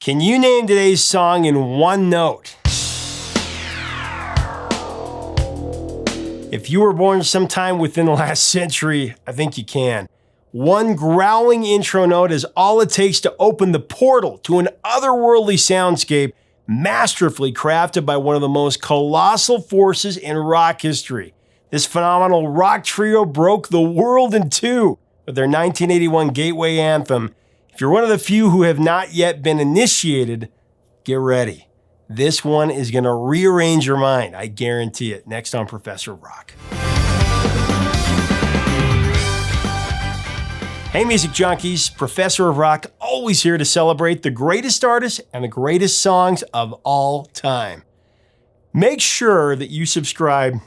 Can you name today's song in one note? If you were born sometime within the last century, I think you can. One growling intro note is all it takes to open the portal to an otherworldly soundscape masterfully crafted by one of the most colossal forces in rock history. This phenomenal rock trio broke the world in two with their 1981 Gateway Anthem. If you're one of the few who have not yet been initiated, get ready. This one is going to rearrange your mind. I guarantee it. Next on Professor of Rock. Hey, music junkies. Professor of Rock, always here to celebrate the greatest artists and the greatest songs of all time. Make sure that you subscribe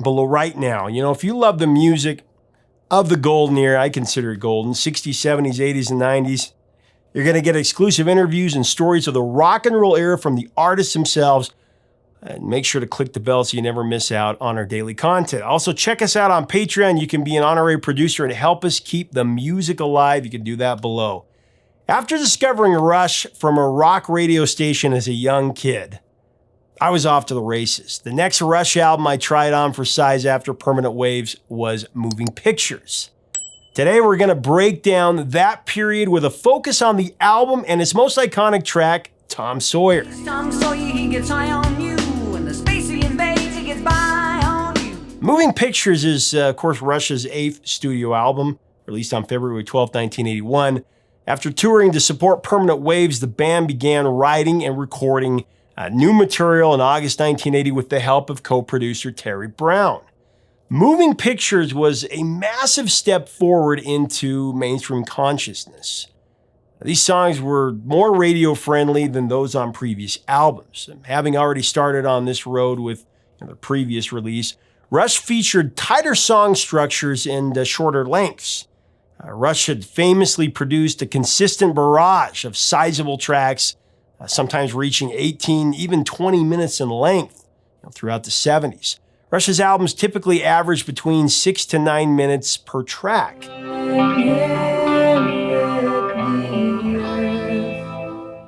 below right now. You know, if you love the music of the golden era, I consider it golden, 60s, 70s, 80s, and 90s. You're going to get exclusive interviews and stories of the rock and roll era from the artists themselves. And make sure to click the bell so you never miss out on our daily content. Also, check us out on Patreon. You can be an honorary producer and help us keep the music alive. You can do that below. After discovering Rush from a rock radio station as a young kid, I was off to the races. The next Rush album I tried on for size after Permanent Waves was Moving Pictures. Today we're going to break down that period with a focus on the album and its most iconic track, Tom Sawyer. Tom Sawyer, he gets high on you, and the space he invades, he gets by on you. Moving Pictures is, of course, Rush's 8th studio album, released on February 12, 1981. After touring to support Permanent Waves, the band began writing and recording new material in August 1980 with the help of co-producer Terry Brown. Moving Pictures was a massive step forward into mainstream consciousness. These songs were more radio-friendly than those on previous albums. Having already started on this road with the previous release, Rush featured tighter song structures and shorter lengths. Rush had famously produced a consistent barrage of sizable tracks, sometimes reaching 18, even 20 minutes in length throughout the 70s. Rush's albums typically averaged between 6 to 9 minutes per track.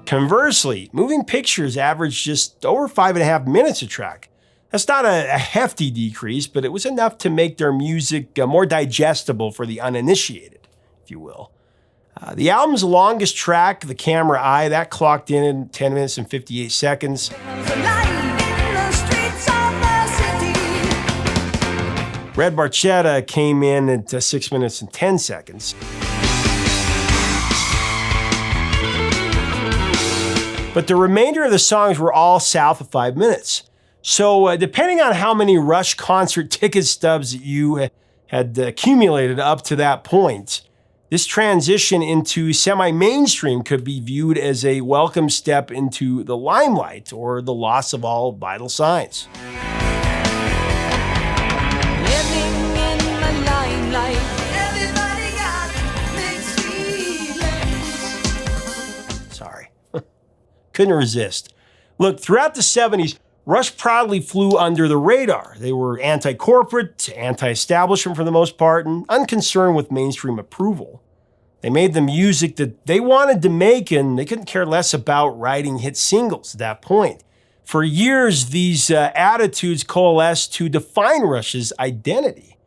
Conversely, Moving Pictures averaged just over 5.5 minutes a track. That's not a hefty decrease, but it was enough to make their music more digestible for the uninitiated, if you will. The album's longest track, The Camera Eye, that clocked in 10 minutes and 58 seconds. Red Barchetta came in at 6 minutes and 10 seconds. But the remainder of the songs were all south of 5 minutes. So depending on how many Rush concert ticket stubs that you had accumulated up to that point, this transition into semi-mainstream could be viewed as a welcome step into the limelight or the loss of all vital signs. Living in the limelight, everybody got mixed feelings. Sorry. Couldn't resist. Look, throughout the 70s, Rush proudly flew under the radar. They were anti-corporate, anti-establishment for the most part, and unconcerned with mainstream approval. They made the music that they wanted to make, and they couldn't care less about writing hit singles at that point. For years, these attitudes coalesced to define Rush's identity,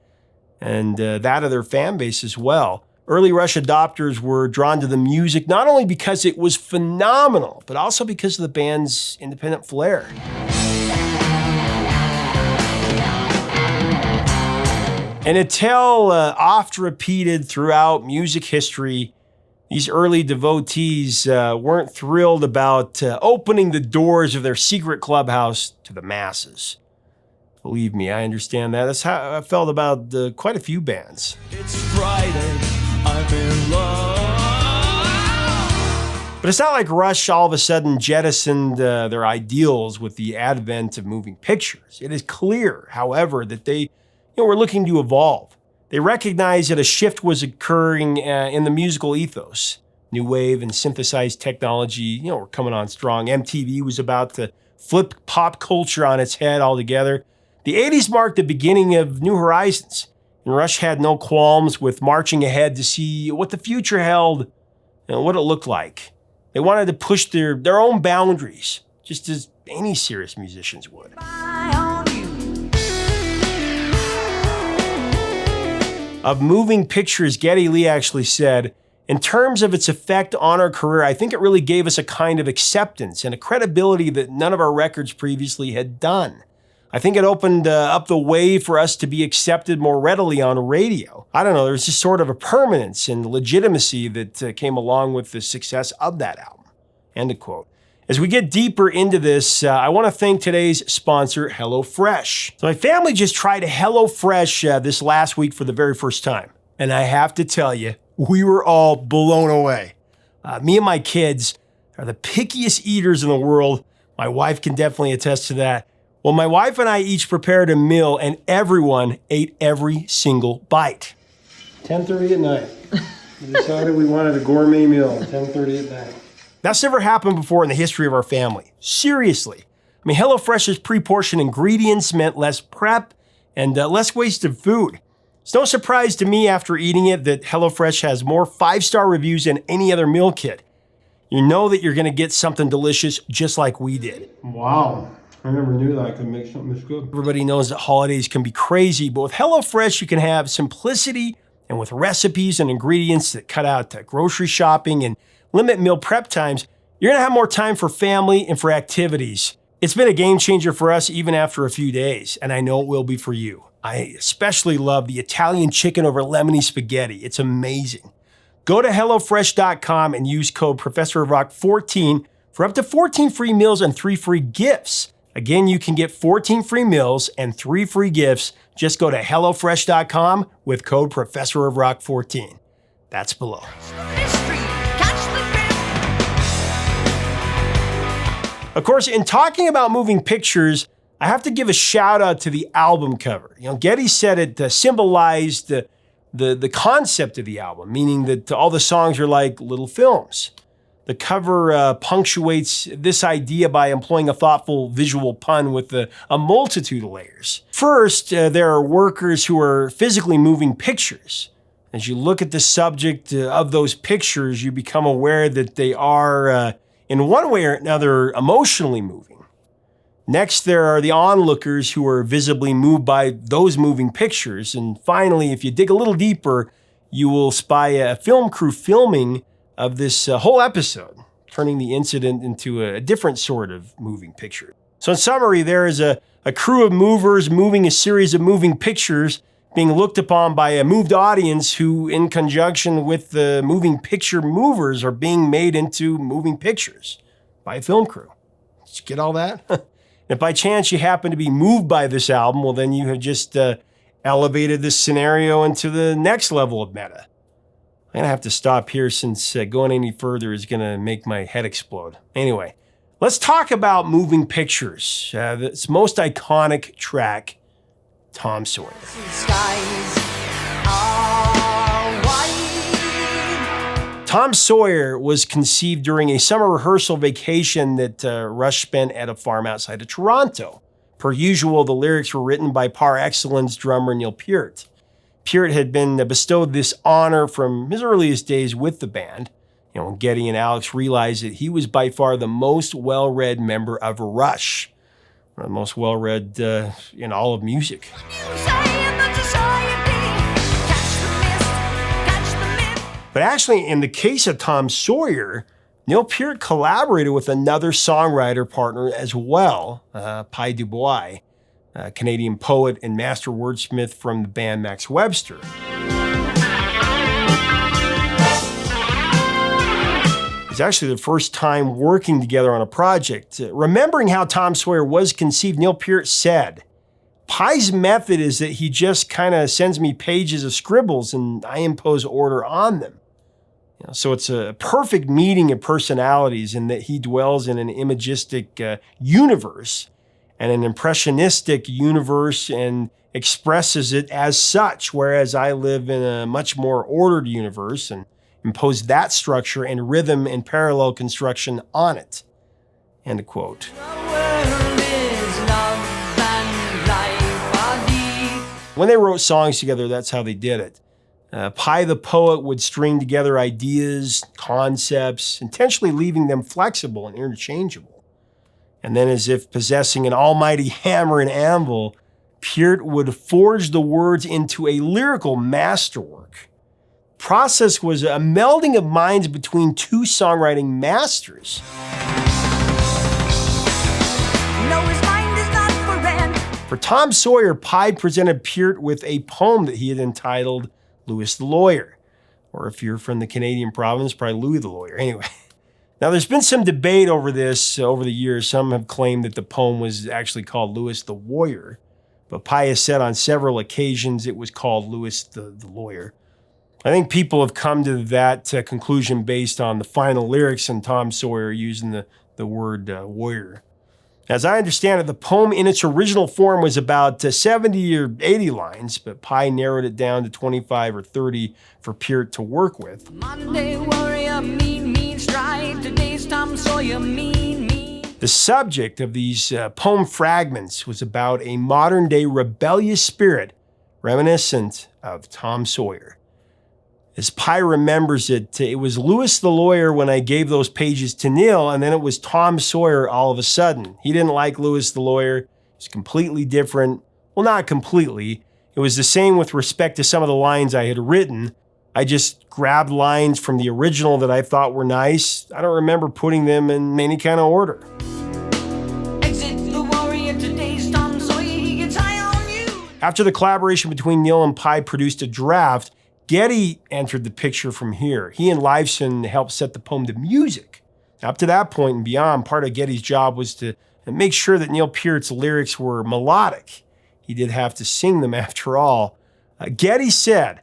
and that of their fan base as well. Early Rush adopters were drawn to the music not only because it was phenomenal, but also because of the band's independent flair. And a tale oft repeated throughout music history, these early devotees weren't thrilled about opening the doors of their secret clubhouse to the masses. Believe me, I understand that. That's how I felt about quite a few bands. It's Friday, I'm in love. But it's not like Rush all of a sudden jettisoned their ideals with the advent of moving pictures. It is clear, however, that they were looking to evolve. They recognized that a shift was occurring in the musical ethos. New wave and synthesized technology, were coming on strong. MTV was about to flip pop culture on its head altogether. The 80s marked the beginning of new horizons, and Rush had no qualms with marching ahead to see what the future held and what it looked like. They wanted to push their own boundaries, just as any serious musicians would. Of Moving Pictures, Geddy Lee actually said, "In terms of its effect on our career, I think it really gave us a kind of acceptance and a credibility that none of our records previously had done. I think it opened up the way for us to be accepted more readily on radio. I don't know, there's just sort of a permanence and legitimacy that came along with the success of that album." End of quote. As we get deeper into this, I want to thank today's sponsor, HelloFresh. So my family just tried HelloFresh this last week for the very first time. And I have to tell you, we were all blown away. Me and my kids are the pickiest eaters in the world. My wife can definitely attest to that. Well, my wife and I each prepared a meal, and everyone ate every single bite. 10:30 at night. We decided we wanted a gourmet meal at 10:30 at night. That's never happened before in the history of our family. Seriously. I mean, HelloFresh's pre-portioned ingredients meant less prep and less wasted food. It's no surprise to me after eating it that HelloFresh has more 5-star reviews than any other meal kit. You know that you're going to get something delicious just like we did. Wow. I never knew that I could make something this good. Everybody knows that holidays can be crazy, but with HelloFresh, you can have simplicity, and with recipes and ingredients that cut out grocery shopping and limit meal prep times, you're gonna have more time for family and for activities. It's been a game changer for us even after a few days, and I know it will be for you. I especially love the Italian chicken over lemony spaghetti. It's amazing. Go to HelloFresh.com and use code ProfessorOfRock14 for up to 14 free meals and 3 free gifts. Again, you can get 14 free meals and 3 free gifts. Just go to HelloFresh.com with code ProfessorOfRock14. That's below. Of course, in talking about moving pictures, I have to give a shout out to the album cover. You know, Geddy said it symbolized the concept of the album, meaning that all the songs are like little films. The cover punctuates this idea by employing a thoughtful visual pun with a multitude of layers. First, there are workers who are physically moving pictures. As you look at the subject of those pictures, you become aware that they are, in one way or another, emotionally moving. Next, there are the onlookers who are visibly moved by those moving pictures. And finally, if you dig a little deeper, you will spy a film crew filming of this whole episode, turning the incident into a different sort of moving picture. So in summary, there is a crew of movers moving a series of moving pictures being looked upon by a moved audience who, in conjunction with the moving picture movers, are being made into moving pictures by a film crew. Did you get all that? If by chance you happen to be moved by this album, well, then you have just elevated this scenario into the next level of meta. I'm going to have to stop here since going any further is going to make my head explode. Anyway, let's talk about moving pictures. Its most iconic track, Tom Sawyer. Tom Sawyer was conceived during a summer rehearsal vacation that Rush spent at a farm outside of Toronto. Per usual, the lyrics were written by par excellence drummer Neil Peart. Peart had been bestowed this honor from his earliest days with the band. You know, when Geddy and Alex realized that he was by far the most well-read member of Rush, one of the most well-read in all of music. But actually, in the case of Tom Sawyer, Neil Peart collaborated with another songwriter partner as well, Pi Dubois, a Canadian poet and master wordsmith from the band Max Webster. It's actually the first time working together on a project. Remembering how Tom Sawyer was conceived, Neil Peart said, "Pi's method is that he just kind of sends me pages of scribbles and I impose order on them. You know, so it's a perfect meeting of personalities in that he dwells in an imagistic universe and an impressionistic universe and expresses it as such, whereas I live in a much more ordered universe and impose that structure and rhythm and parallel construction on it." End of quote. When they wrote songs together, that's how they did it. Pye the poet would string together ideas, concepts, intentionally leaving them flexible and interchangeable. And then, as if possessing an almighty hammer and anvil, Peart would forge the words into a lyrical masterwork. Process was a melding of minds between two songwriting masters. No, his mind is not for rent. For Tom Sawyer, Pye presented Peart with a poem that he had entitled Louis the Lawyer. Or if you're from the Canadian province, probably Louis the Lawyer. Anyway. Now, there's been some debate over this over the years. Some have claimed that the poem was actually called Louis the Warrior, but Pye has said on several occasions it was called Louis the Lawyer. I think people have come to that conclusion based on the final lyrics and Tom Sawyer using the word warrior. As I understand it, the poem in its original form was about 70 or 80 lines, but Pye narrowed it down to 25 or 30 for Peart to work with. Monday warrior, mean stride. Today's Tom Sawyer, mean. The subject of these poem fragments was about a modern-day rebellious spirit reminiscent of Tom Sawyer. As Pye remembers it, it was Louis the Lawyer when I gave those pages to Neil, and then it was Tom Sawyer all of a sudden. He didn't like Louis the Lawyer. It's completely different. Well, not completely. It was the same with respect to some of the lines I had written. I just grabbed lines from the original that I thought were nice. I don't remember putting them in any kind of order. Exit the warrior, today's Tom Sawyer, he gets high on you. After the collaboration between Neil and Pye produced a draft, Geddy entered the picture from here. He and Lifeson helped set the poem to music. Up to that point and beyond, part of Geddy's job was to make sure that Neil Peart's lyrics were melodic. He did have to sing them after all. Geddy said,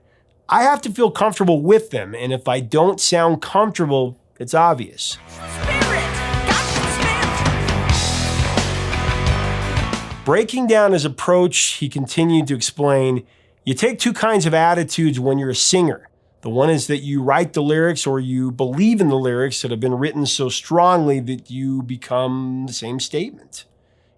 "I have to feel comfortable with them, and if I don't sound comfortable, it's obvious." Breaking down his approach, he continued to explain, "You take two kinds of attitudes when you're a singer. The one is that you write the lyrics or you believe in the lyrics that have been written so strongly that you become the same statement.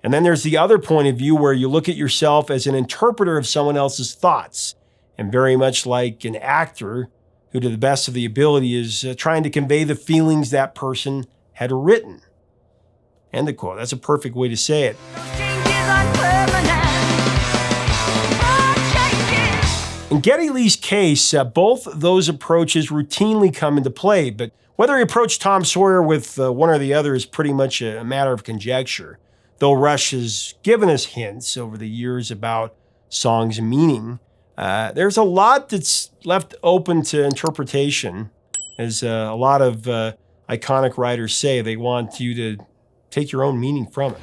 And then there's the other point of view where you look at yourself as an interpreter of someone else's thoughts, and very much like an actor who, to the best of the ability, is trying to convey the feelings that person had written." End of quote. That's a perfect way to say it. In Geddy Lee's case, both those approaches routinely come into play, but whether he approached Tom Sawyer with one or the other is pretty much a matter of conjecture, though Rush has given us hints over the years about songs' meaning. There's a lot that's left open to interpretation, as a lot of iconic writers say. They want you to take your own meaning from it.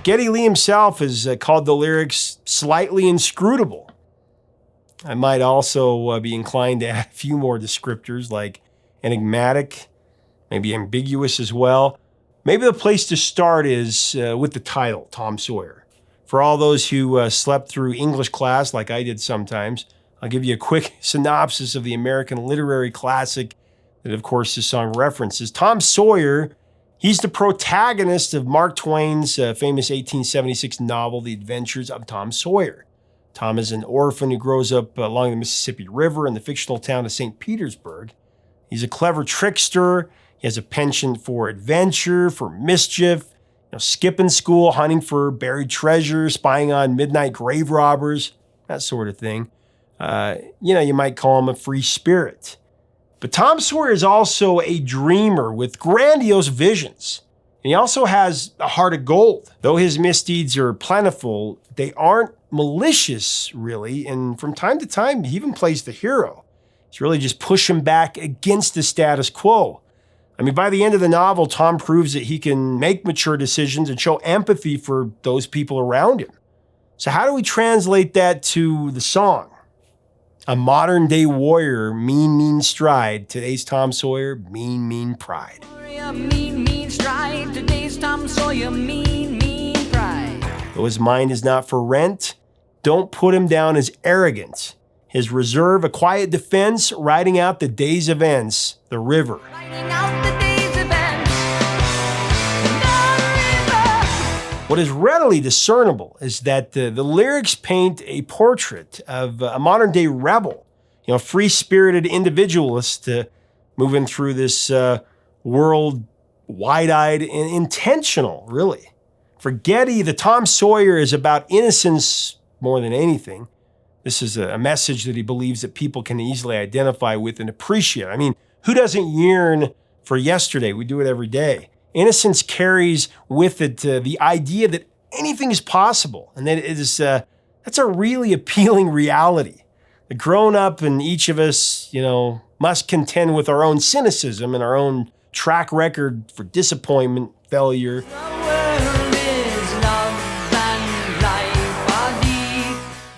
Geddy Lee himself has called the lyrics slightly inscrutable. I might also be inclined to add a few more descriptors like enigmatic, maybe ambiguous as well. Maybe the place to start is with the title, Tom Sawyer. For all those who slept through English class like I did sometimes, I'll give you a quick synopsis of the American literary classic that, of course, this song references. Tom Sawyer, he's the protagonist of Mark Twain's famous 1876 novel, The Adventures of Tom Sawyer. Tom is an orphan who grows up along the Mississippi River in the fictional town of St. Petersburg. He's a clever trickster. He has a penchant for adventure, for mischief, skipping school, hunting for buried treasure, spying on midnight grave robbers, that sort of thing. You might call him a free spirit. But Tom Sawyer is also a dreamer with grandiose visions. And he also has a heart of gold. Though his misdeeds are plentiful, they aren't malicious, really. And from time to time, he even plays the hero. He's really just pushing back against the status quo. I mean, by the end of the novel, Tom proves that he can make mature decisions and show empathy for those people around him. So how do we translate that to the song? A modern-day warrior, mean stride. Today's Tom Sawyer, mean pride. Mean stride. Today's Tom Sawyer, mean pride. Though his mind is not for rent, don't put him down as arrogant. His reserve, a quiet defense, riding out the day's events, the river. Riding out the day's events, the river. What is readily discernible is that the lyrics paint a portrait of a modern-day rebel, free-spirited individualist moving through this world wide-eyed and intentional, really. For Geddy, the Tom Sawyer is about innocence more than anything. This is a message that he believes that people can easily identify with and appreciate. I mean, who doesn't yearn for yesterday? We do it every day. Innocence carries with it the idea that anything is possible, and that that's a really appealing reality. The grown-up in each of us, must contend with our own cynicism and our own track record for disappointment, failure.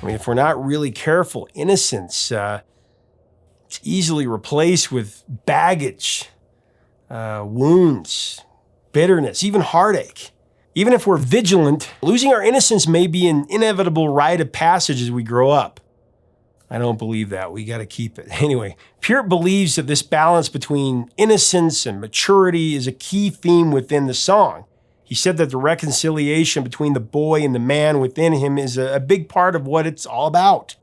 If we're not really careful, innocence, it's easily replaced with baggage, wounds, bitterness, even heartache. Even if we're vigilant, losing our innocence may be an inevitable rite of passage as we grow up. I don't believe that. We got to keep it. Anyway, Peart believes that this balance between innocence and maturity is a key theme within the song. He said that the reconciliation between the boy and the man within him is a big part of what it's all about.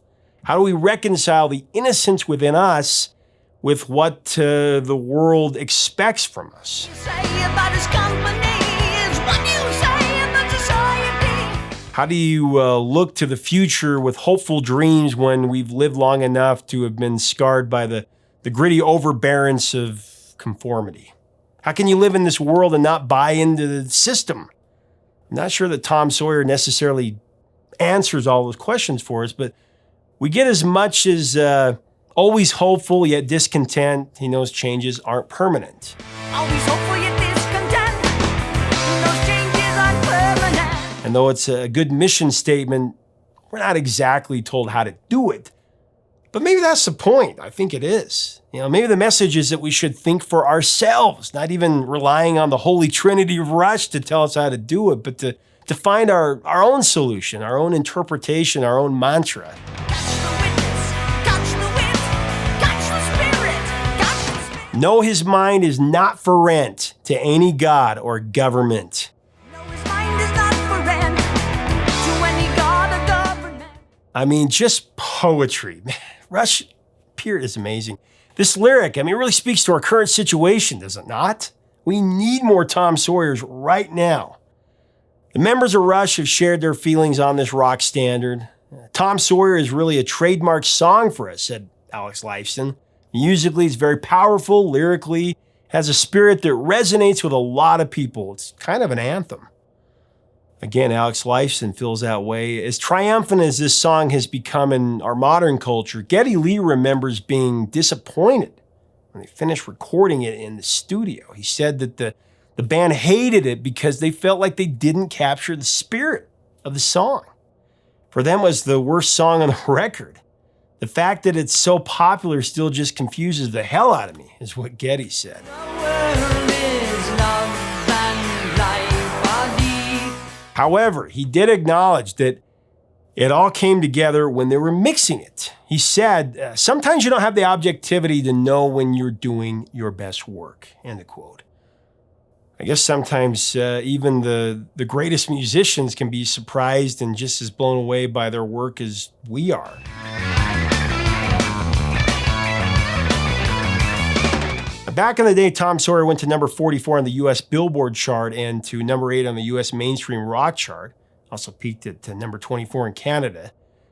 How do we reconcile the innocence within us with what the world expects from us? How do you look to the future with hopeful dreams when we've lived long enough to have been scarred by the gritty overbearance of conformity? How can you live in this world and not buy into the system? I'm not sure that Tom Sawyer necessarily answers all those questions for us, but we get as much as always hopeful yet discontent. He knows changes aren't permanent. Always hopeful yet discontent. Those changes aren't permanent. And though it's a good mission statement, we're not exactly told how to do it. But maybe that's the point. I think it is. Maybe the message is that we should think for ourselves, not even relying on the Holy Trinity of Rush to tell us how to do it, but to find our own solution, our own interpretation, our own mantra. Know his mind is not for rent to any god or government. I mean, just poetry. Rush Peart is amazing. This lyric, it really speaks to our current situation, does it not? We need more Tom Sawyers right now. The members of Rush have shared their feelings on this rock standard. Tom Sawyer is really a trademark song for us, said Alex Lifeson. Musically, it's very powerful. Lyrically, has a spirit that resonates with a lot of people. It's kind of an anthem. Again, Alex Lifeson feels that way. As triumphant as this song has become in our modern culture, Geddy Lee remembers being disappointed when they finished recording it in the studio. He said that the band hated it because they felt like they didn't capture the spirit of the song. For them, it was the worst song on the record. The fact that it's so popular still just confuses the hell out of me, is what Geddy said. However, he did acknowledge that it all came together when they were mixing it. He said, sometimes you don't have the objectivity to know when you're doing your best work, end of quote. I guess sometimes even the greatest musicians can be surprised and just as blown away by their work as we are. Back in the day, Tom Sawyer went to number 44 on the U.S. Billboard chart and to number 8 on the U.S. mainstream rock chart. Also peaked at number 24 in Canada.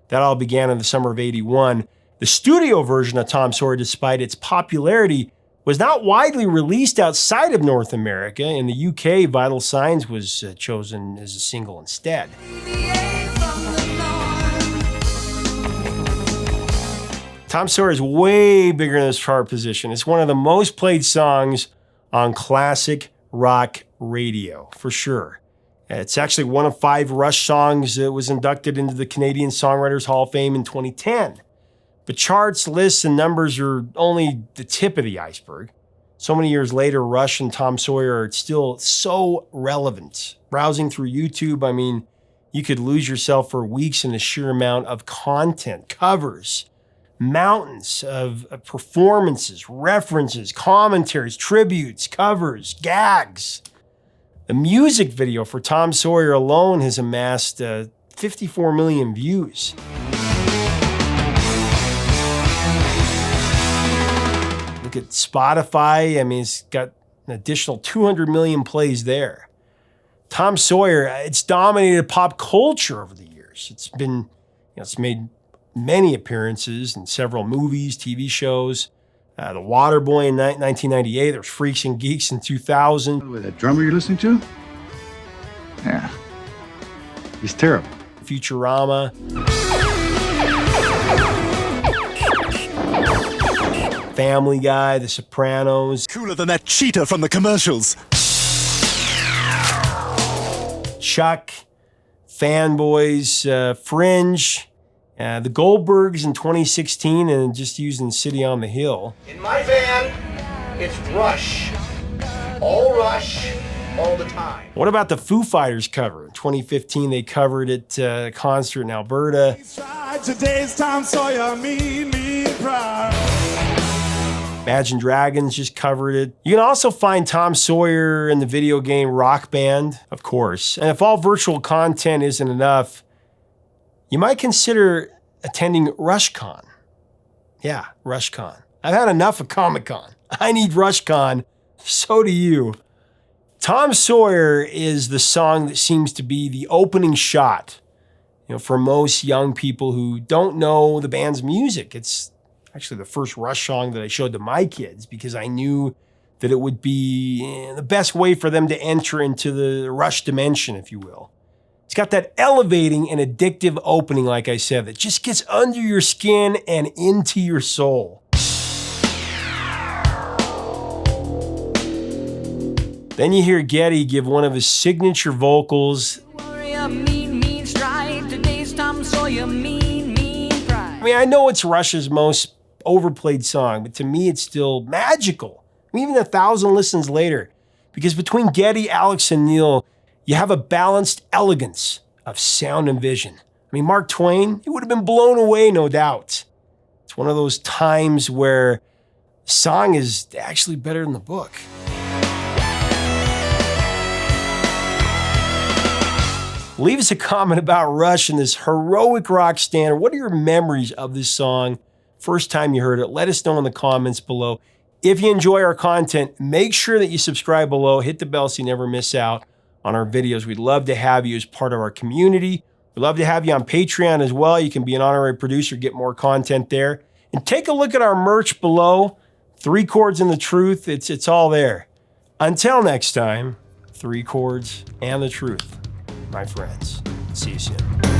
That all began in the summer of '81. The studio version of Tom Sawyer, despite its popularity, was not widely released outside of North America. In the UK, Vital Signs was chosen as a single instead. Tom Sawyer is way bigger than this chart position. It's one of the most played songs on classic rock radio, for sure. It's actually one of 5 Rush songs that was inducted into the Canadian Songwriters Hall of Fame in 2010. But charts, lists, and numbers are only the tip of the iceberg. So many years later, Rush and Tom Sawyer are still so relevant. Browsing through YouTube, you could lose yourself for weeks in the sheer amount of content, covers, mountains of performances, references, commentaries, tributes, covers, gags. The music video for Tom Sawyer alone has amassed 54 million views. Look at Spotify. I mean, it's got an additional 200 million plays there. Tom Sawyer, it's dominated pop culture over the years. It's been, it's made many appearances in several movies, TV shows. The Waterboy in 1998. There's Freaks and Geeks in 2000. That drummer you're listening to? Yeah. He's terrible. Futurama. Family Guy, The Sopranos. Cooler than that cheetah from the commercials. Chuck, Fanboys, Fringe, the Goldbergs in 2016, and just using City on the Hill. In my van, it's Rush. All Rush, all the time. What about the Foo Fighters cover? In 2015, they covered it at a concert in Alberta. Today's Tom Sawyer, me proud. Imagine Dragons just covered it. You can also find Tom Sawyer in the video game Rock Band, of course. And if all virtual content isn't enough, you might consider attending RushCon. Yeah, RushCon. I've had enough of Comic-Con. I need RushCon. So do you. Tom Sawyer is the song that seems to be the opening shot, for most young people who don't know the band's music. It's actually the first Rush song that I showed to my kids because I knew that it would be the best way for them to enter into the Rush dimension, if you will. It's got that elevating and addictive opening, like I said, that just gets under your skin and into your soul. Then you hear Geddy give one of his signature vocals. Warrior, mean stride. Today's Tom Sawyer, mean pride. I mean, I know it's Rush's most overplayed song, but to me it's still magical. I mean, even 1,000 listens later, because between Geddy, Alex, and Neil, you have a balanced elegance of sound and vision. I mean, Mark Twain, he would have been blown away, no doubt. It's one of those times where the song is actually better than the book. Leave us a comment about Rush and this heroic rock standard. What are your memories of this song? First time you heard it, let us know in the comments below. If you enjoy our content, make sure that you subscribe below, hit the bell so you never miss out on our videos. We'd love to have you as part of our community. We'd love to have you on Patreon as well. You can be an honorary producer, get more content there. And take a look at our merch below. 3 Chords and the Truth, it's all there. Until next time, 3 Chords and the Truth, my friends. See you soon.